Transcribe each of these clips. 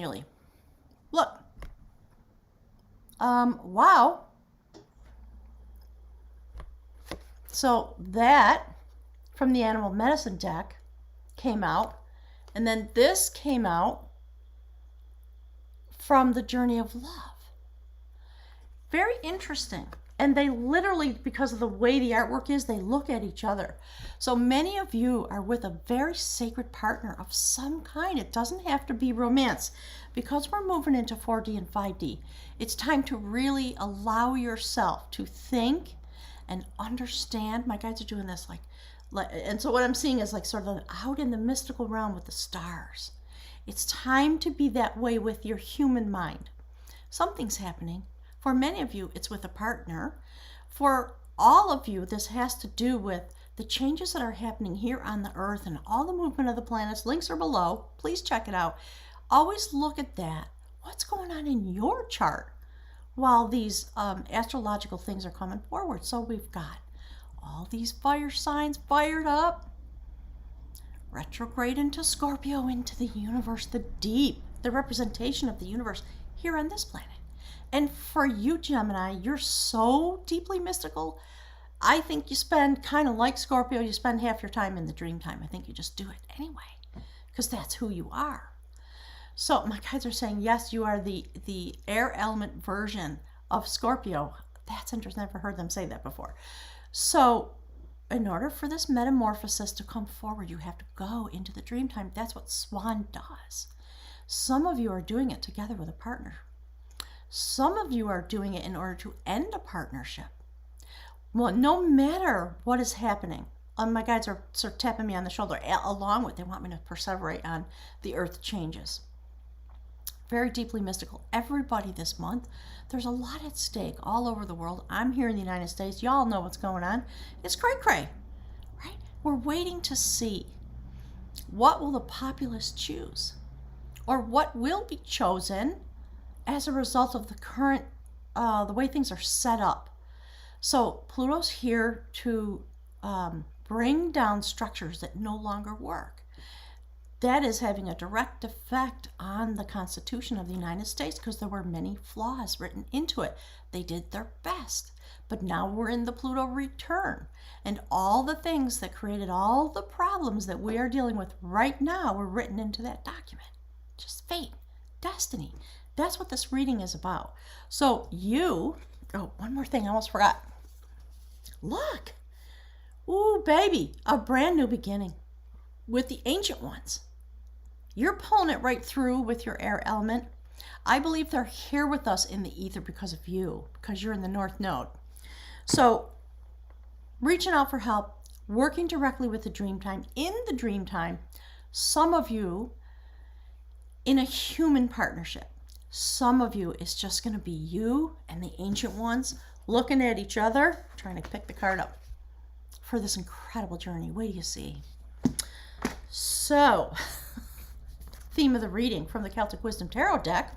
Really. Look. Wow. So that from the animal medicine deck came out, and then this came out from the journey of love. Very interesting. And they literally, because of the way the artwork is, they look at each other. So many of you are with a very sacred partner of some kind. It doesn't have to be romance. Because we're moving into 4D and 5D, it's time to really allow yourself to think and understand. My guides are doing this and so what I'm seeing is like sort of out in the mystical realm with the stars. It's time to be that way with your human mind. Something's happening. For many of you, it's with a partner. For all of you, this has to do with the changes that are happening here on the earth and all the movement of the planets. Links are below. Please check it out. Always look at that. What's going on in your chart while these astrological things are coming forward? So we've got all these fire signs fired up. Retrograde into Scorpio, into the universe, the deep, the representation of the universe here on this planet. And for you, Gemini, you're so deeply mystical. I think you spend, kind of like Scorpio, you spend half your time in the dream time. I think you just do it anyway, because that's who you are. So my guides are saying, yes, you are the air element version of Scorpio. That's interesting. I've never heard them say that before. So in order for this metamorphosis to come forward, you have to go into the dream time. That's what Swan does. Some of you are doing it together with a partner. Some of you are doing it in order to end a partnership. Well, no matter what is happening, my guides are sort of tapping me on the shoulder, along with, they want me to perseverate on the earth changes. Very deeply mystical. Everybody this month, there's a lot at stake all over the world. I'm here in the United States. Y'all know what's going on. It's cray-cray, right? We're waiting to see what will the populace choose, or what will be chosen as a result of the current, the way things are set up. So Pluto's here to bring down structures that no longer work. That is having a direct effect on the Constitution of the United States, because there were many flaws written into it. They did their best, but now we're in the Pluto return, and all the things that created all the problems that we are dealing with right now were written into that document. Just fate, destiny. That's what this reading is about. So one more thing I almost forgot. Look. Ooh, baby, a brand new beginning with the ancient ones. You're pulling it right through with your air element. I believe they're here with us in the ether because of you, because you're in the North Node. So reaching out for help, working directly with the dream time. In the dream time, some of you in a human partnership. Some of you is just going to be you and the ancient ones looking at each other, trying to pick the card up for this incredible journey. Wait till you see. So, theme of the reading from the Celtic Wisdom Tarot deck,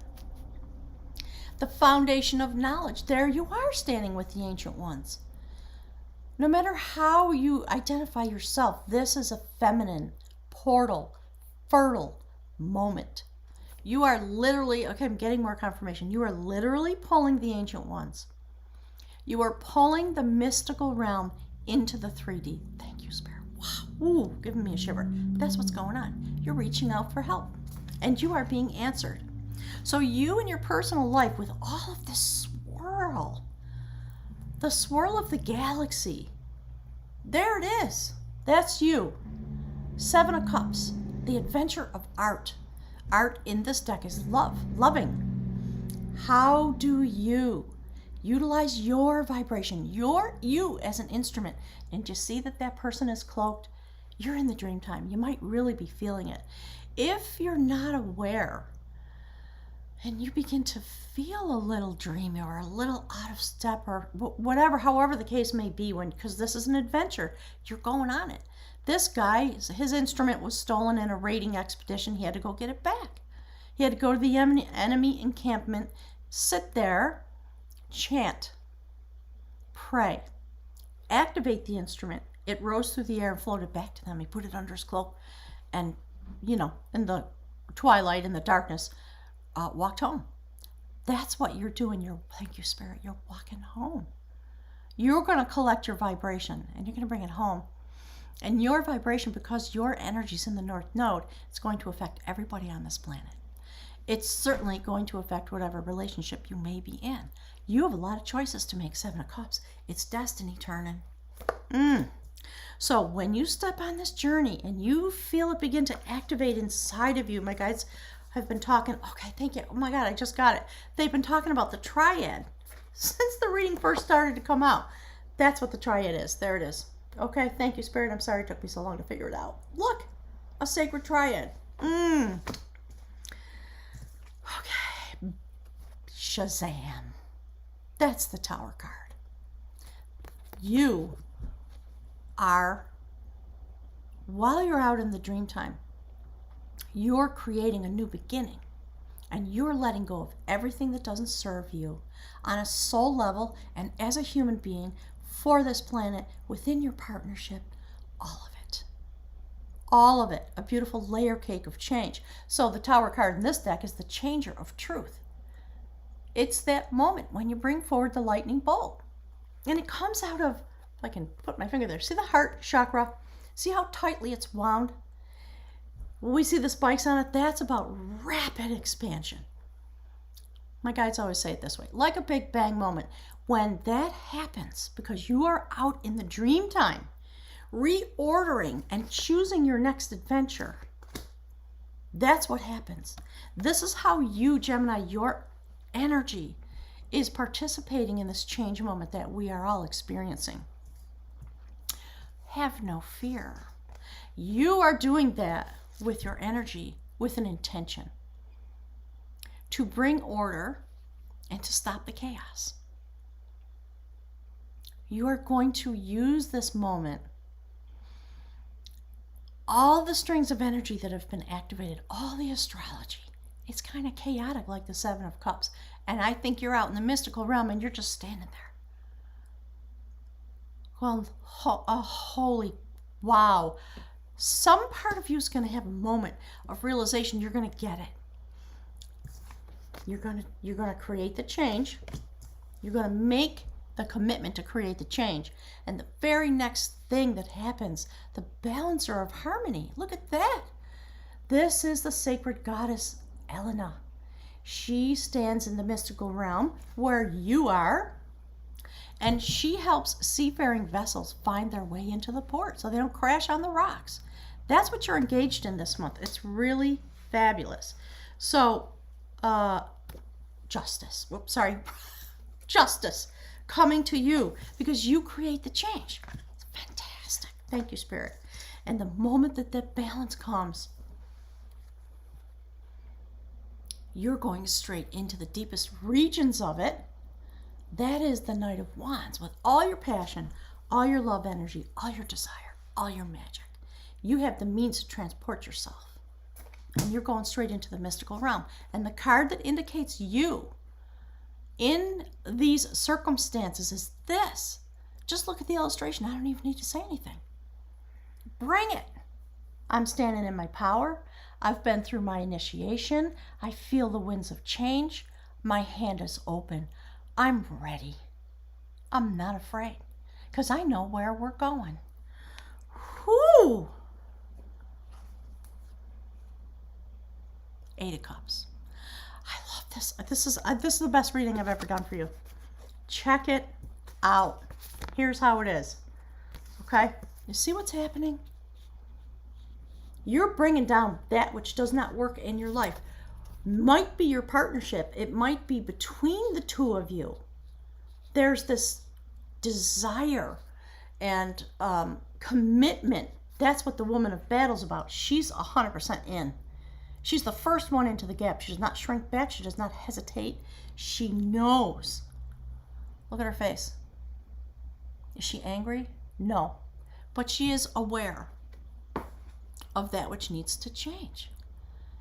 the foundation of knowledge. There you are standing with the ancient ones. No matter how you identify yourself, this is a feminine, portal, fertile moment. You are literally, okay, I'm getting more confirmation. You are literally pulling the ancient ones. You are pulling the mystical realm into the 3D. Thank you, Spirit. Wow. Ooh, giving me a shiver. That's what's going on. You're reaching out for help, and you are being answered. So you in your personal life, with all of this swirl, the swirl of the galaxy, there it is. That's you. 7 of Cups, the adventure of art. Art in this deck is love, loving. How do you utilize your vibration, you as an instrument? And you see that person is cloaked? You're in the dream time. You might really be feeling it. If you're not aware and you begin to feel a little dreamy or a little out of step or whatever, however the case may be, because this is an adventure, you're going on it. This guy, his instrument was stolen in a raiding expedition. He had to go get it back. He had to go to the enemy encampment, sit there, chant, pray, activate the instrument. It rose through the air and floated back to them. He put it under his cloak and, in the twilight, in the darkness, walked home. That's what you're doing. Thank you, Spirit. You're walking home. You're going to collect your vibration and you're going to bring it home. And your vibration, because your energy's in the North Node, it's going to affect everybody on this planet. It's certainly going to affect whatever relationship you may be in. You have a lot of choices to make, Seven of Cups. It's destiny turning. So when you step on this journey and you feel it begin to activate inside of you, my guides have been talking, okay, thank you. Oh my God, I just got it. They've been talking about the triad since the reading first started to come out. That's what the triad is. There it is. Okay, thank you, Spirit. I'm sorry it took me so long to figure it out. Look, a sacred triad. Okay, Shazam. That's the Tower card. You are, while you're out in the dream time, you're creating a new beginning. And you're letting go of everything that doesn't serve you on a soul level and as a human being for this planet, within your partnership, all of it. All of it. A beautiful layer cake of change. So the Tower card in this deck is the changer of truth. It's that moment when you bring forward the lightning bolt. And it comes out of, if I can put my finger there, see the heart chakra? See how tightly it's wound? When we see the spikes on it, that's about rapid expansion. My guides always say it this way, like a big bang moment. When that happens, because you are out in the dream time, reordering and choosing your next adventure, that's what happens. This is how you, Gemini, your energy is participating in this change moment that we are all experiencing. Have no fear. You are doing that with your energy, with an intention to bring order and to stop the chaos. You are going to use this moment, all the strings of energy that have been activated, all the astrology. It's kind of chaotic like the Seven of Cups. And I think you're out in the mystical realm and you're just standing there. Well, holy wow. Some part of you is going to have a moment of realization. You're going to get it. You're going to create the change. You're going to make the commitment to create the change. And the very next thing that happens, the balancer of harmony. Look at that. This is the sacred goddess Elena. She stands in the mystical realm where you are. And she helps seafaring vessels find their way into the port so they don't crash on the rocks. That's what you're engaged in this month. It's really fabulous. So, justice coming to you because you create the change. It's fantastic. Thank you, Spirit. And the moment that that balance comes, you're going straight into the deepest regions of it. That is the Knight of Wands with all your passion, all your love energy, all your desire, all your magic. You have the means to transport yourself. And you're going straight into the mystical realm. And the card that indicates you in these circumstances is this. Just look at the illustration. I don't even need to say anything. Bring it. I'm standing in my power. I've been through my initiation. I feel the winds of change. My hand is open. I'm ready. I'm not afraid because I know where we're going. Whoo! 8 of Cups. I love this. This is the best reading I've ever done for you. Check it out. Here's how it is. Okay? You see what's happening? You're bringing down that which does not work in your life. Might be your partnership. It might be between the two of you. There's this desire and commitment. That's what the Woman of Battle's about. She's 100% in. She's the first one into the gap. She does not shrink back. She does not hesitate. She knows. Look at her face. Is she angry? No. But she is aware of that which needs to change.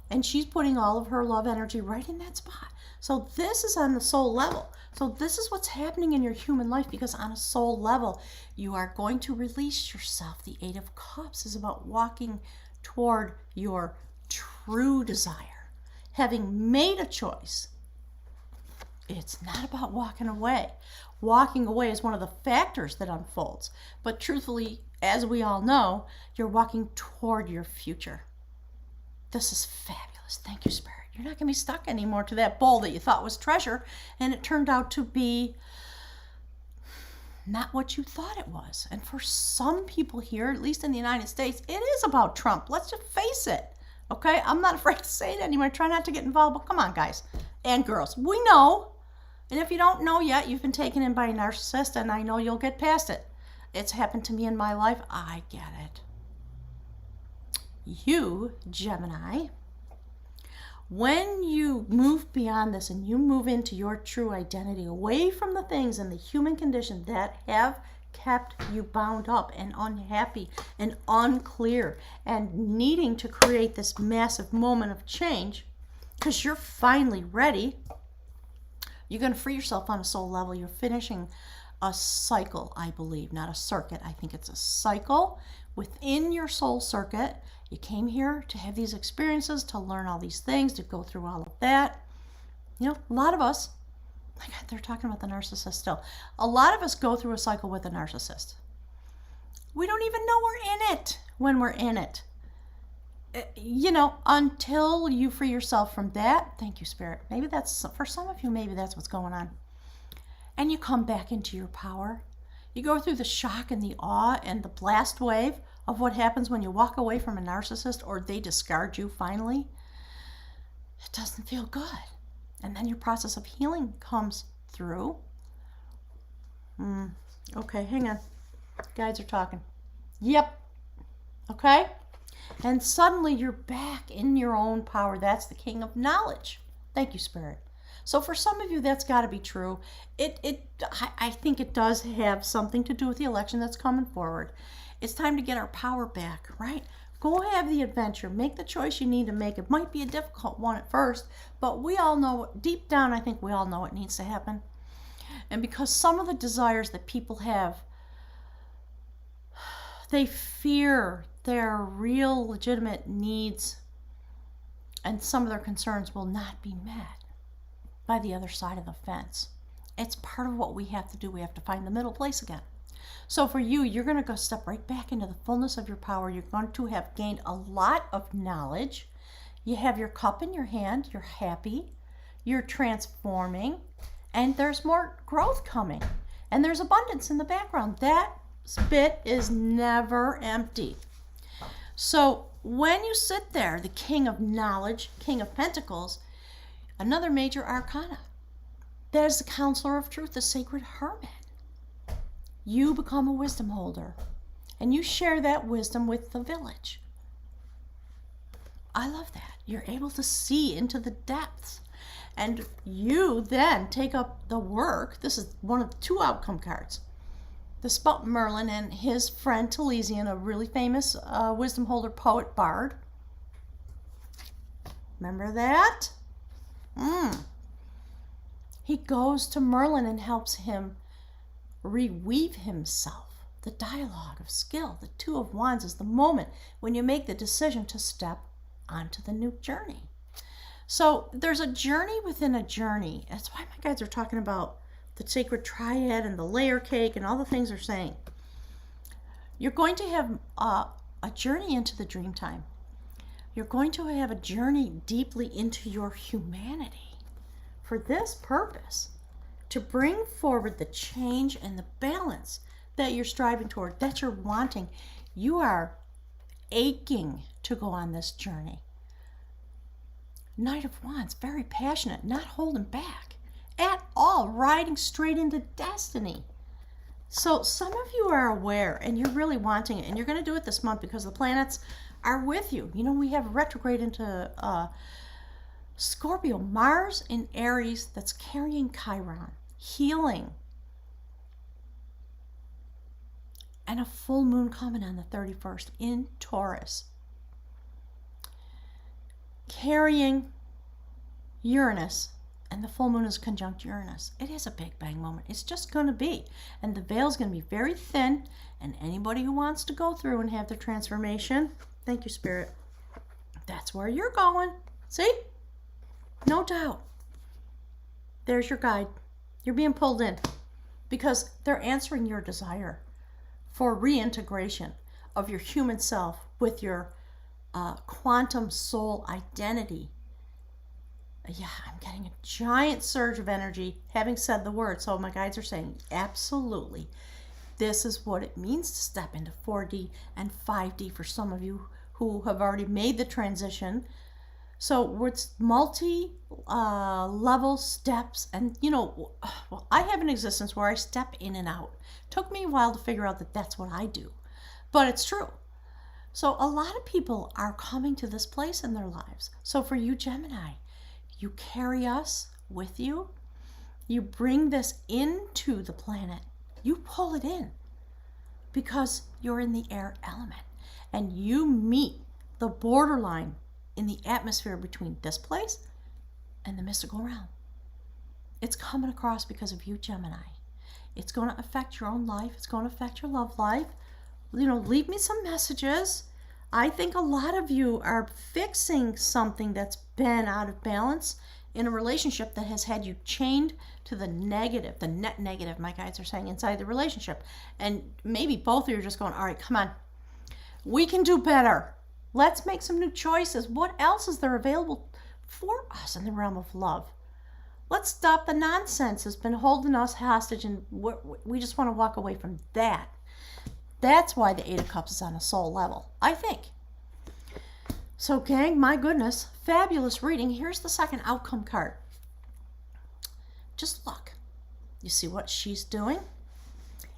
And she's putting all of her love energy right in that spot. So this is on the soul level. So this is what's happening in your human life because on a soul level, you are going to release yourself. The 8 of Cups is about walking toward your true desire. having made a choice, it's not about walking away. Walking away is one of the factors that unfolds. But truthfully, as we all know, you're walking toward your future. This is fabulous. Thank you, Spirit. You're not going to be stuck anymore to that bowl that you thought was treasure, and it turned out to be not what you thought it was. And for some people here, at least in the United States, it is about Trump. Let's just face it. Okay? I'm not afraid to say it anymore. Try not to get involved, but come on, guys and girls. We know. And if you don't know yet, you've been taken in by a narcissist, and I know you'll get past it. It's happened to me in my life. I get it. You, Gemini, when you move beyond this and you move into your true identity, away from the things and the human condition that have kept you bound up and unhappy and unclear and needing to create this massive moment of change, because you're finally ready, you're going to free yourself on a soul level. You're finishing a cycle, I believe, not a circuit. I think it's a cycle within your soul circuit. You came here to have these experiences, to learn all these things, to go through all of that. You know, a lot of us, my God, they're talking about the narcissist still. A lot of us go through a cycle with a narcissist. We don't even know we're in it when we're in it. You know, until you free yourself from that. Thank you, Spirit. Maybe that's, for some of you, maybe that's what's going on. And you come back into your power. You go through the shock and the awe and the blast wave of what happens when you walk away from a narcissist or they discard you finally. It doesn't feel good. And then your process of healing comes through. Okay, hang on. Guides are talking. Yep. Okay? And suddenly you're back in your own power. That's the king of knowledge. Thank you, Spirit. So for some of you, that's got to be true. I think it does have something to do with the election that's coming forward. It's time to get our power back, right? Go have the adventure. Make the choice you need to make. It might be a difficult one at first, but we all know, deep down, I think we all know what needs to happen. And because some of the desires that people have, they fear their real legitimate needs and some of their concerns will not be met by the other side of the fence. It's part of what we have to do. We have to find the middle place again. So for you, you're going to go step right back into the fullness of your power. You're going to have gained a lot of knowledge. You have your cup in your hand. You're happy. You're transforming. And there's more growth coming. And there's abundance in the background. That spit is never empty. So when you sit there, the king of knowledge, king of pentacles, another major arcana, that is the counselor of truth, the sacred hermit. You become a wisdom holder, and you share that wisdom with the village. I love that. You're able to see into the depths, and you then take up the work. This is one of the two outcome cards. This is about Merlin and his friend Taliesin, a really famous wisdom holder, poet, bard. Remember that? He goes to Merlin and helps him reweave himself. The dialogue of skill, the Two of Wands, is the moment when you make the decision to step onto the new journey. So there's a journey within a journey. That's why my guides are talking about the sacred triad and the layer cake and all the things they're saying. You're going to have a journey into the dream time. You're going to have a journey deeply into your humanity for this purpose, to bring forward the change and the balance that you're striving toward, that you're wanting. You are aching to go on this journey. Knight of Wands, very passionate, not holding back at all, riding straight into destiny. So some of you are aware and you're really wanting it, and you're going to do it this month because the planets are with you. You know, we have retrograde into Scorpio, Mars in Aries, that's carrying Chiron, healing, and a full moon coming on the 31st in Taurus, carrying Uranus, and the full moon is conjunct Uranus. It is a big bang moment. It's just going to be. And the veil's going to be very thin. And anybody who wants to go through and have the transformation, thank you, Spirit, that's where you're going. See? No doubt. There's your guide. You're being pulled in because they're answering your desire for reintegration of your human self with your quantum soul identity. Yeah, I'm getting a giant surge of energy having said the word. So my guides are saying, absolutely. This is what it means to step into 4D and 5D for some of you who have already made the transition. So it's multi-level steps. And, well, I have an existence where I step in and out. Took me a while to figure out that that's what I do. But it's true. So a lot of people are coming to this place in their lives. So for you, Gemini, you carry us with you. You bring this into the planet. You pull it in because you're in the air element. And you meet the borderline in the atmosphere between this place and the mystical realm. It's coming across because of you, Gemini. It's going to affect your own life. It's going to affect your love life. Leave me some messages. I think a lot of you are fixing something that's been out of balance in a relationship that has had you chained to the negative, the net negative, my guides are saying, inside the relationship. And maybe both of you are just going, all right, come on. We can do better. Let's make some new choices. What else is there available for us in the realm of love? Let's stop the nonsense that's been holding us hostage, and we just want to walk away from that. That's why the Eight of Cups is on a soul level, I think. So, gang, my goodness, fabulous reading. Here's the second outcome card. Just look. You see what she's doing?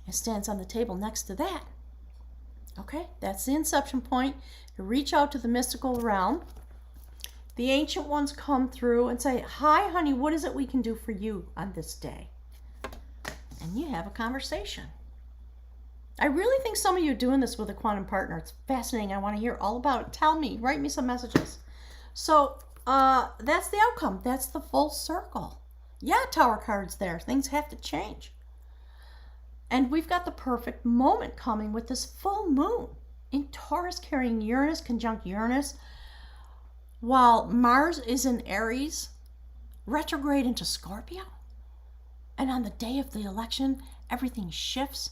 It stands on the table next to that. Okay, that's the inception point. You reach out to the mystical realm. The ancient ones come through and say, hi, honey, what is it we can do for you on this day? And you have a conversation. I really think some of you are doing this with a quantum partner. It's fascinating. I want to hear all about it. Tell me. Write me some messages. So that's the outcome. That's the full circle. Yeah, Tower card's there. Things have to change. And we've got the perfect moment coming with this full moon in Taurus carrying Uranus, conjunct Uranus, while Mars is in Aries, retrograde into Scorpio. And on the day of the election, everything shifts.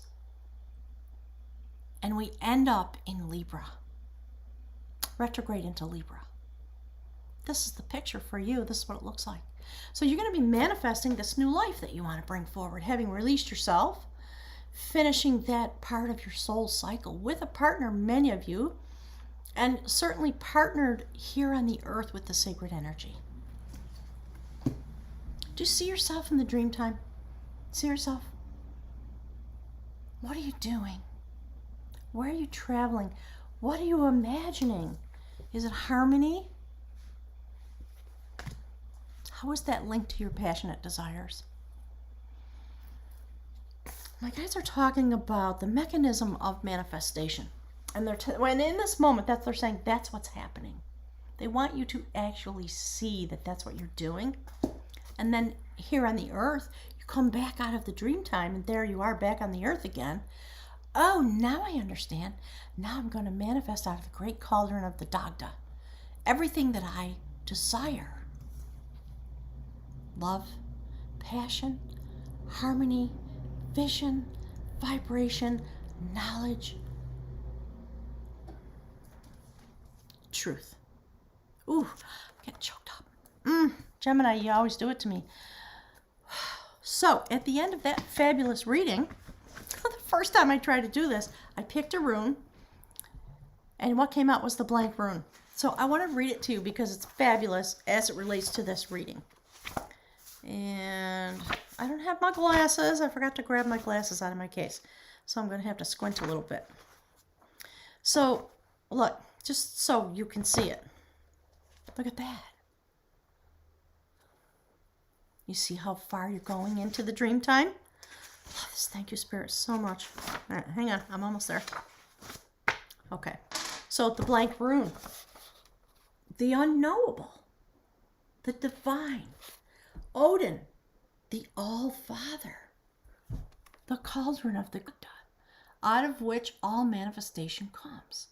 And we end up in Libra, retrograde into Libra. This is the picture for you. This is what it looks like. So you're going to be manifesting this new life that you want to bring forward, having released yourself, finishing that part of your soul cycle with a partner, many of you, and certainly partnered here on the earth with the sacred energy. Do you see yourself in the dream time? See yourself? What are you doing? Where are you traveling? What are you imagining? Is it harmony? How is that linked to your passionate desires? My guys are talking about the mechanism of manifestation. And when in this moment, they're saying that's what's happening. They want you to actually see that that's what you're doing. And then here on the earth, you come back out of the dream time, and there you are back on the earth again. Oh, now I understand. Now I'm going to manifest out of the great cauldron of the Dagda everything that I desire. Love, passion, harmony, vision, vibration, knowledge, truth. Ooh, I'm getting choked up. Gemini, you always do it to me. So, at the end of that fabulous reading, the first time I tried to do this, I picked a rune, and what came out was the blank rune. So I want to read it to you because it's fabulous as it relates to this reading. And I don't have my glasses. I forgot to grab my glasses out of my case. So I'm going to have to squint a little bit. So, look, just so you can see it. Look at that. You see how far you're going into the dream time? Love this. Thank you, Spirit, so much. All right, hang on. I'm almost there. Okay. So the blank rune. The unknowable. The divine. Odin. The All-Father. The cauldron of the Buddha, out of which all manifestation comes.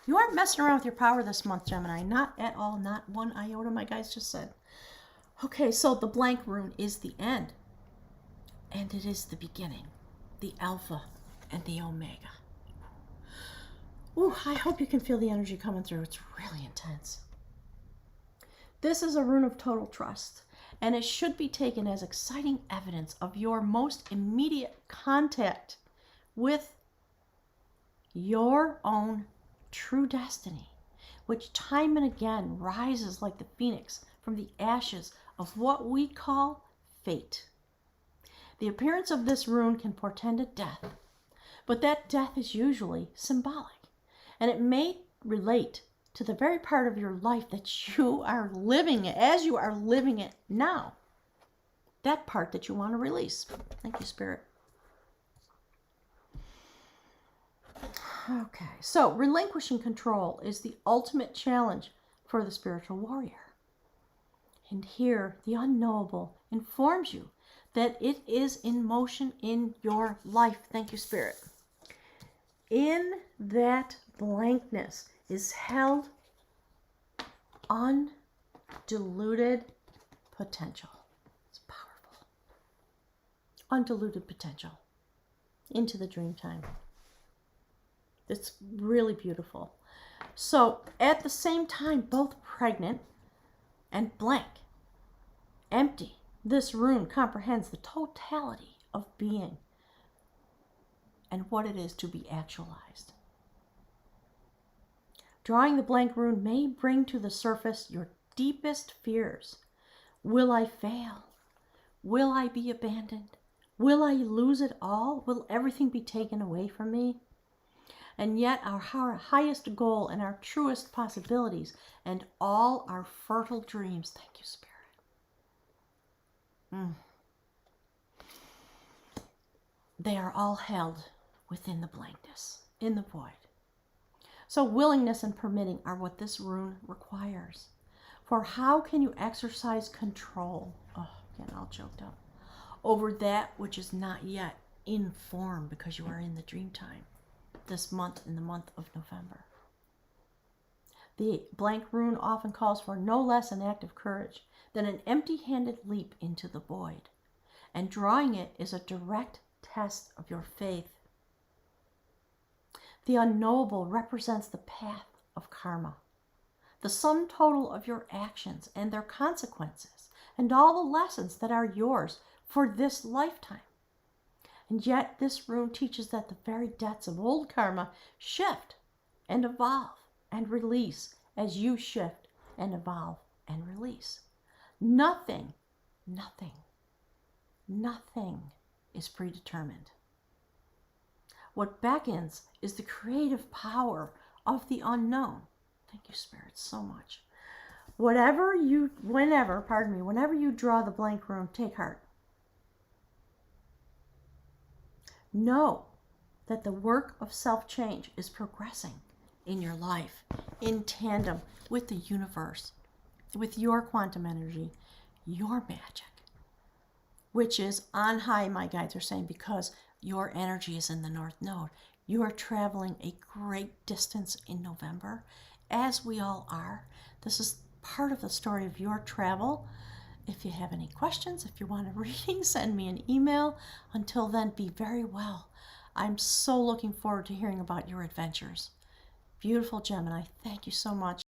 You aren't messing around with your power this month, Gemini. Not at all. Not one iota, my guys just said. Okay, so the blank rune is the end. And it is the beginning. The Alpha and the Omega. Ooh, I hope you can feel the energy coming through. It's really intense. This is a rune of total trust, and it should be taken as exciting evidence of your most immediate contact with your own true destiny, which time and again rises like the phoenix from the ashes of what we call fate. The appearance of this rune can portend a death, but that death is usually symbolic, and it may relate to the very part of your life that you are living as you are living it now. That part that you want to release. Thank you, Spirit. Okay, so relinquishing control is the ultimate challenge for the spiritual warrior. And here, the unknowable informs you that it is in motion in your life. Thank you, Spirit. In that blankness is held undiluted potential. It's powerful. Undiluted potential into the dream time. It's really beautiful. So at the same time, both pregnant and blank, empty, this rune comprehends the totality of being and what it is to be actualized. Drawing the blank rune may bring to the surface your deepest fears. Will I fail? Will I be abandoned? Will I lose it all? Will everything be taken away from me? And yet our highest goal and our truest possibilities and all our fertile dreams, thank you, Spirit. They are all held within the blankness, in the void. So willingness and permitting are what this rune requires. For how can you exercise control, getting all choked up, over that which is not yet in form because you are in the dream time this month, in the month of November? The blank rune often calls for no less an act of courage than an empty-handed leap into the void. And drawing it is a direct test of your faith. The unknowable represents the path of karma, the sum total of your actions and their consequences, and all the lessons that are yours for this lifetime. And yet this rune teaches that the very debts of old karma shift and evolve and release as you shift and evolve and release. Nothing is predetermined. What beckons is the creative power of the unknown. Thank you, Spirit, so much. Whenever you draw the blank rune, take heart. Know that the work of self-change is progressing in your life in tandem with the universe, with your quantum energy, your magic, which is on high, my guides are saying, because your energy is in the North Node. You are traveling a great distance in November, as we all are. This is part of the story of your travel. If you have any questions, if you want a reading, send me an email. Until then, be very well. I'm so looking forward to hearing about your adventures. Beautiful Gemini, thank you so much.